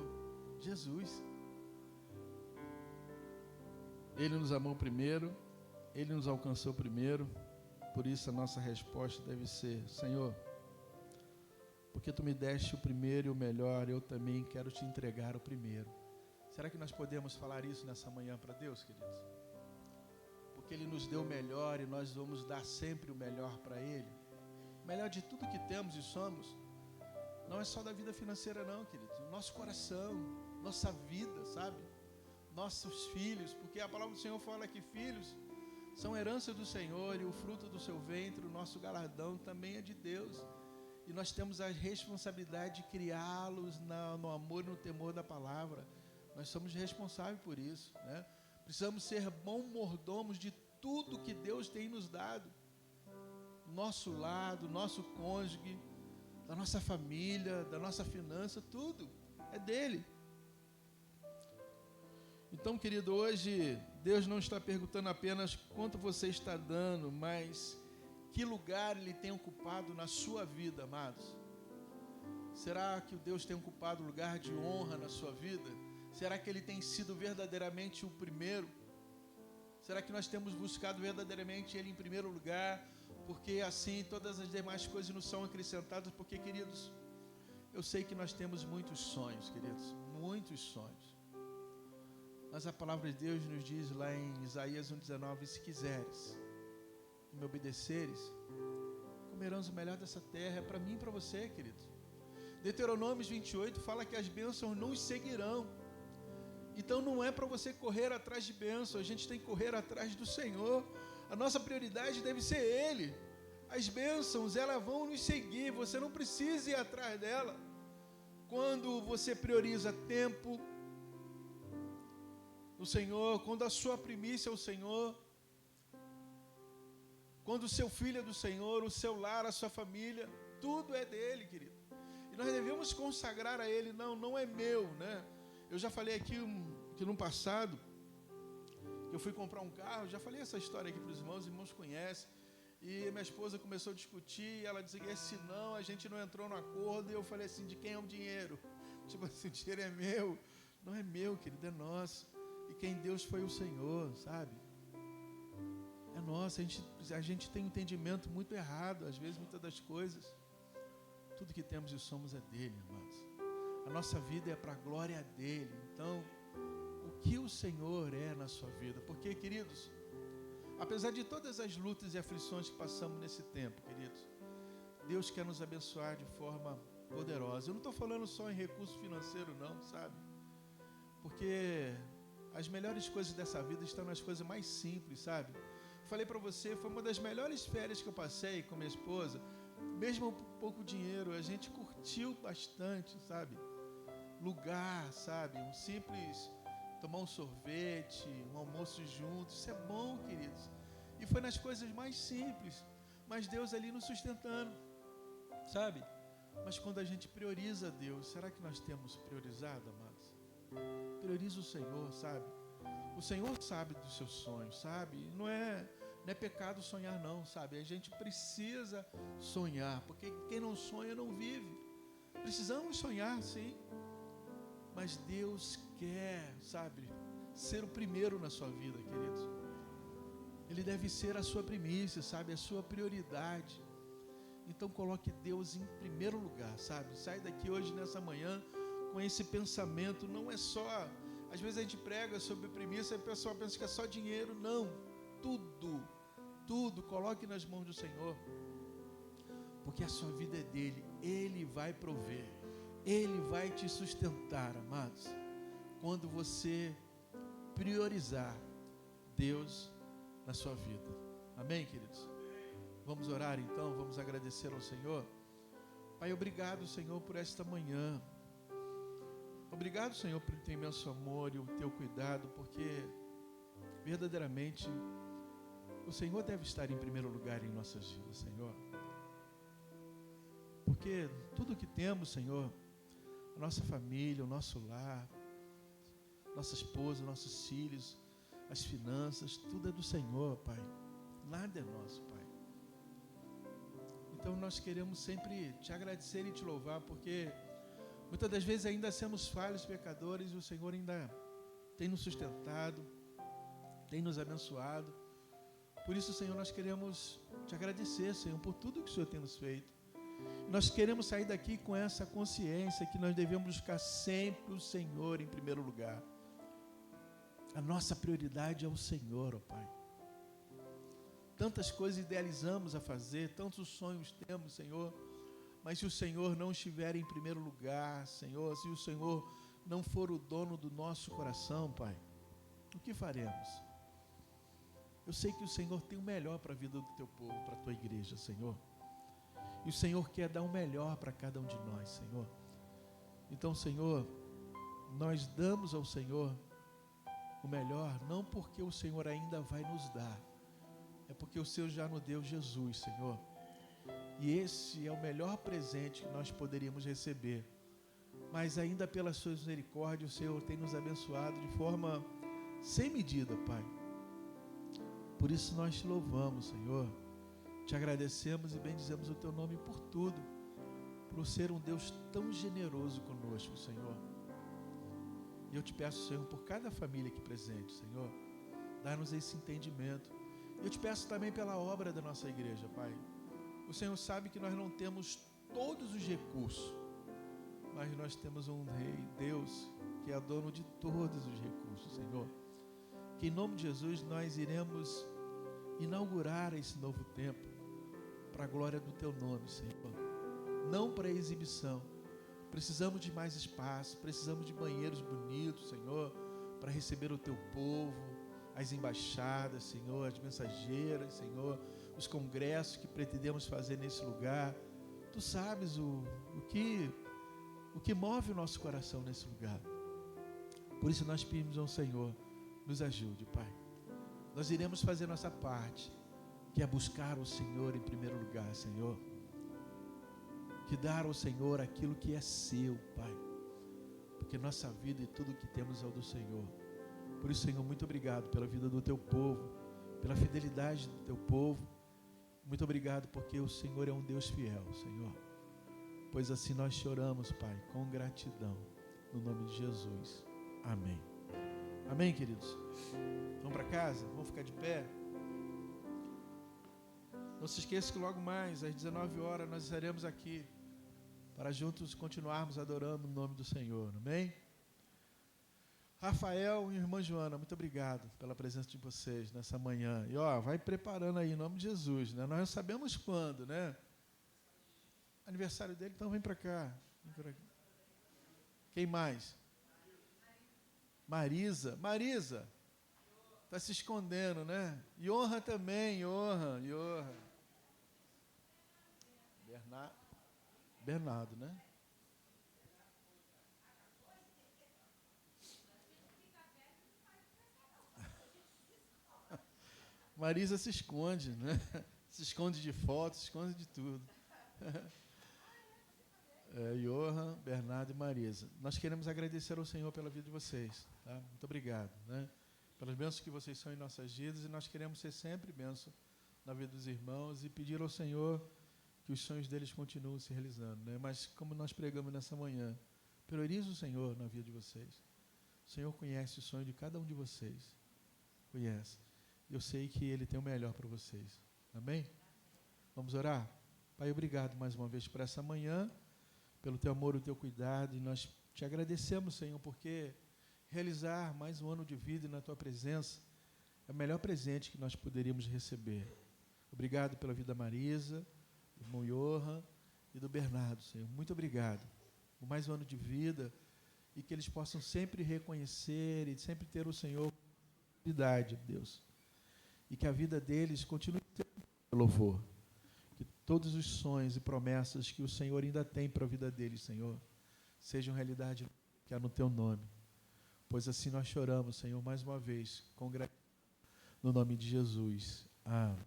Jesus. Ele nos amou primeiro, Ele nos alcançou primeiro, por isso a nossa resposta deve ser: Senhor, porque Tu me deste o primeiro e o melhor, eu também quero Te entregar o primeiro. Será que nós podemos falar isso nessa manhã para Deus, queridos? Porque Ele nos deu o melhor e nós vamos dar sempre o melhor para Ele. O melhor de tudo que temos e somos, não é só da vida financeira não, queridos. Nosso coração, nossa vida, sabe? Nossos filhos, porque a palavra do Senhor fala que filhos são herança do Senhor e o fruto do seu ventre, o nosso galardão também é de Deus. E nós temos a responsabilidade de criá-los no amor e no temor da palavra. Nós somos responsáveis por isso, né? Precisamos ser bons mordomos de tudo que Deus tem nos dado. Nosso lado, nosso cônjuge, da nossa família, da nossa finança, tudo é dele. Então, querido, hoje Deus não está perguntando apenas quanto você está dando, mas que lugar Ele tem ocupado na sua vida, amados. Será que Deus tem ocupado lugar de honra na sua vida? Será que Ele tem sido verdadeiramente o primeiro? Será que nós temos buscado verdadeiramente Ele em primeiro lugar? Porque assim todas as demais coisas nos são acrescentadas. Porque, queridos, eu sei que nós temos muitos sonhos, queridos, muitos sonhos. Mas a palavra de Deus nos diz lá em Isaías 1,19: se quiseres e me obedeceres, comerás o melhor dessa terra. É para mim e para você, querido. Deuteronômio 28 fala que as bênçãos nos seguirão. Então não é para você correr atrás de bênçãos, a gente tem que correr atrás do Senhor. A nossa prioridade deve ser Ele. As bênçãos, elas vão nos seguir, você não precisa ir atrás dela. Quando você prioriza tempo no Senhor, quando a sua primícia é o Senhor, quando o seu filho é do Senhor, o seu lar, a sua família, tudo é dele, querido. E nós devemos consagrar a Ele. Não é meu, né? Eu já falei aqui que no passado, que eu fui comprar um carro, já falei essa história aqui para os irmãos conhecem. E minha esposa começou a discutir, e ela dizia que se não, a gente não entrou no acordo. E eu falei assim: de quem é o dinheiro? Tipo assim, o dinheiro é meu. Não é meu, querido, é nosso. E quem Deus foi o Senhor, sabe? É nosso. A gente tem um entendimento muito errado, às vezes, muitas das coisas. Tudo que temos e somos é dele, amados. A nossa vida é para a glória dele. Então, o que o Senhor é na sua vida? Porque, queridos, apesar de todas as lutas e aflições que passamos nesse tempo, queridos, Deus quer nos abençoar de forma poderosa. Eu não estou falando só em recurso financeiro, não, sabe? Porque as melhores coisas dessa vida estão nas coisas mais simples, sabe? Falei para você, foi uma das melhores férias que eu passei com minha esposa. Mesmo com pouco dinheiro, a gente curtiu bastante, sabe? Lugar, sabe? Um simples tomar um sorvete, um almoço juntos, isso é bom, queridos. E foi nas coisas mais simples, mas Deus ali nos sustentando, sabe? Mas quando a gente prioriza Deus, será que nós temos priorizado, amados? Prioriza o Senhor, sabe? O Senhor sabe dos seus sonhos, sabe? Não é pecado sonhar não, sabe? A gente precisa sonhar, porque quem não sonha não vive. Precisamos sonhar, sim. Mas Deus quer, sabe, ser o primeiro na sua vida, queridos. Ele deve ser a sua primícia, sabe, a sua prioridade. Então coloque Deus em primeiro lugar, sabe? Sai daqui hoje, nessa manhã, com esse pensamento. Não é só, às vezes a gente prega sobre primícia e o pessoal pensa que é só dinheiro. Não, tudo coloque nas mãos do Senhor. Porque a sua vida é dele, Ele vai prover. Ele vai te sustentar, amados, quando você priorizar Deus na sua vida. Amém, queridos? Vamos orar então, vamos agradecer ao Senhor. Pai, obrigado, Senhor, por esta manhã. Obrigado, Senhor, por teu imenso amor e o teu cuidado, porque verdadeiramente o Senhor deve estar em primeiro lugar em nossas vidas, Senhor. Porque tudo que temos, Senhor, a nossa família, o nosso lar, nossa esposa, nossos filhos, as finanças, tudo é do Senhor, Pai. Nada é nosso, Pai. Então nós queremos sempre te agradecer e te louvar, porque muitas das vezes ainda somos falhos, pecadores, e o Senhor ainda tem nos sustentado, tem nos abençoado. Por isso, Senhor, nós queremos te agradecer, Senhor, por tudo que o Senhor tem nos feito. Nós queremos sair daqui com essa consciência que nós devemos buscar sempre o Senhor em primeiro lugar. A nossa prioridade é o Senhor, ó Pai. Tantas coisas idealizamos a fazer, tantos sonhos temos, Senhor, mas se o Senhor não estiver em primeiro lugar, Senhor, se o Senhor não for o dono do nosso coração, Pai, o que faremos? Eu sei que o Senhor tem o melhor para a vida do teu povo, para a tua igreja, Senhor. E o Senhor quer dar o melhor para cada um de nós, Senhor. Então, Senhor, nós damos ao Senhor o melhor, não porque o Senhor ainda vai nos dar, é porque o Senhor já nos deu Jesus, Senhor. E esse é o melhor presente que nós poderíamos receber. Mas ainda pelas suas misericórdias, o Senhor tem nos abençoado de forma sem medida, Pai. Por isso nós te louvamos, Senhor. Te agradecemos e bendizemos o teu nome por tudo, por ser um Deus tão generoso conosco, Senhor. E eu te peço, Senhor, por cada família aqui presente, Senhor, dá-nos esse entendimento. E eu te peço também pela obra da nossa igreja, Pai. O Senhor sabe que nós não temos todos os recursos, mas nós temos um Rei, Deus, que é dono de todos os recursos, Senhor. Que em nome de Jesus nós iremos inaugurar esse novo tempo para a glória do teu nome, Senhor. Não para exibição. Precisamos de mais espaço, precisamos de banheiros bonitos, Senhor, para receber o teu povo, as embaixadas, Senhor, as mensageiras, Senhor, os congressos que pretendemos fazer nesse lugar. Tu sabes o que move o nosso coração nesse lugar. Por isso nós pedimos ao Senhor, nos ajude, Pai. Nós iremos fazer nossa parte, que é buscar o Senhor em primeiro lugar, Senhor. Que dar ao Senhor aquilo que é seu, Pai. Porque nossa vida e tudo que temos é o do Senhor. Por isso, Senhor, muito obrigado pela vida do teu povo, pela fidelidade do teu povo. Muito obrigado porque o Senhor é um Deus fiel, Senhor. Pois assim nós choramos, Pai, com gratidão, no nome de Jesus. Amém. Amém, queridos? Vamos para casa? Vamos ficar de pé? Não se esqueça que logo mais, às 19 horas, nós estaremos aqui para juntos continuarmos adorando o nome do Senhor. Amém? Rafael e irmã Joana, muito obrigado pela presença de vocês nessa manhã. E vai preparando aí em nome de Jesus, né? Nós não sabemos quando, né? Aniversário dele, então vem para cá. Quem mais? Marisa. Marisa. Está se escondendo, né? Johan também, Johan. Bernardo, né? Marisa se esconde, né? Se esconde de fotos, se esconde de tudo. Johan, Bernardo e Marisa. Nós queremos agradecer ao Senhor pela vida de vocês. Tá? Muito obrigado, né? Pelas bênçãos que vocês são em nossas vidas, e nós queremos ser sempre bênção na vida dos irmãos e pedir ao Senhor que os sonhos deles continuem se realizando, né? Mas como nós pregamos nessa manhã, priorize o Senhor na vida de vocês. O Senhor conhece o sonho de cada um de vocês. Conhece. Eu sei que Ele tem o melhor para vocês. Amém? Vamos orar? Pai, obrigado mais uma vez por essa manhã, pelo teu amor e o teu cuidado, e nós te agradecemos, Senhor, porque realizar mais um ano de vida na tua presença é o melhor presente que nós poderíamos receber. Obrigado pela vida da Marisa, do irmão Johan e do Bernardo, Senhor. Muito obrigado por mais um ano de vida, e que eles possam sempre reconhecer e sempre ter o Senhor como prioridade, Deus. E que a vida deles continue tendo louvor. Que todos os sonhos e promessas que o Senhor ainda tem para a vida deles, Senhor, sejam realidade que há no teu nome. Pois assim nós choramos, Senhor, mais uma vez, com gratidão, no nome de Jesus. Amém.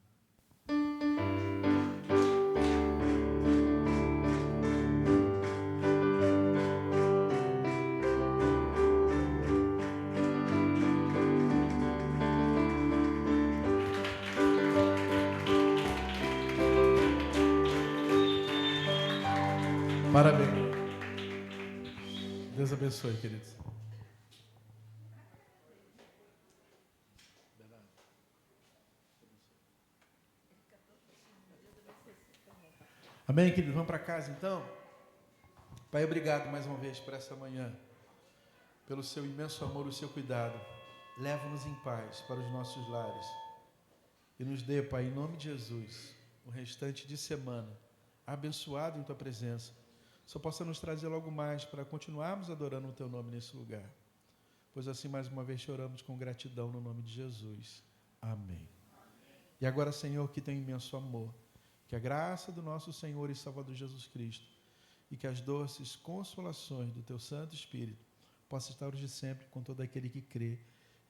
Parabéns. Deus abençoe, queridos. Amém, queridos? Vamos para casa, então? Pai, obrigado mais uma vez por essa manhã, pelo seu imenso amor, o seu cuidado. Leva-nos em paz para os nossos lares e nos dê, Pai, em nome de Jesus, o restante de semana abençoado em Tua presença. Só possa nos trazer logo mais para continuarmos adorando o Teu nome nesse lugar. Pois assim, mais uma vez, choramos com gratidão no nome de Jesus. Amém. E agora, Senhor, que tem imenso amor, que a graça do nosso Senhor e Salvador Jesus Cristo e que as doces consolações do Teu Santo Espírito possam estar hoje e sempre com todo aquele que crê.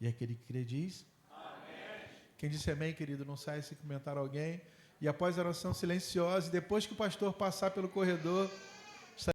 E aquele que crê diz? Amém. Quem disse amém, querido, não saia sem comentar alguém. E após a oração silenciosa, e depois que o pastor passar pelo corredor,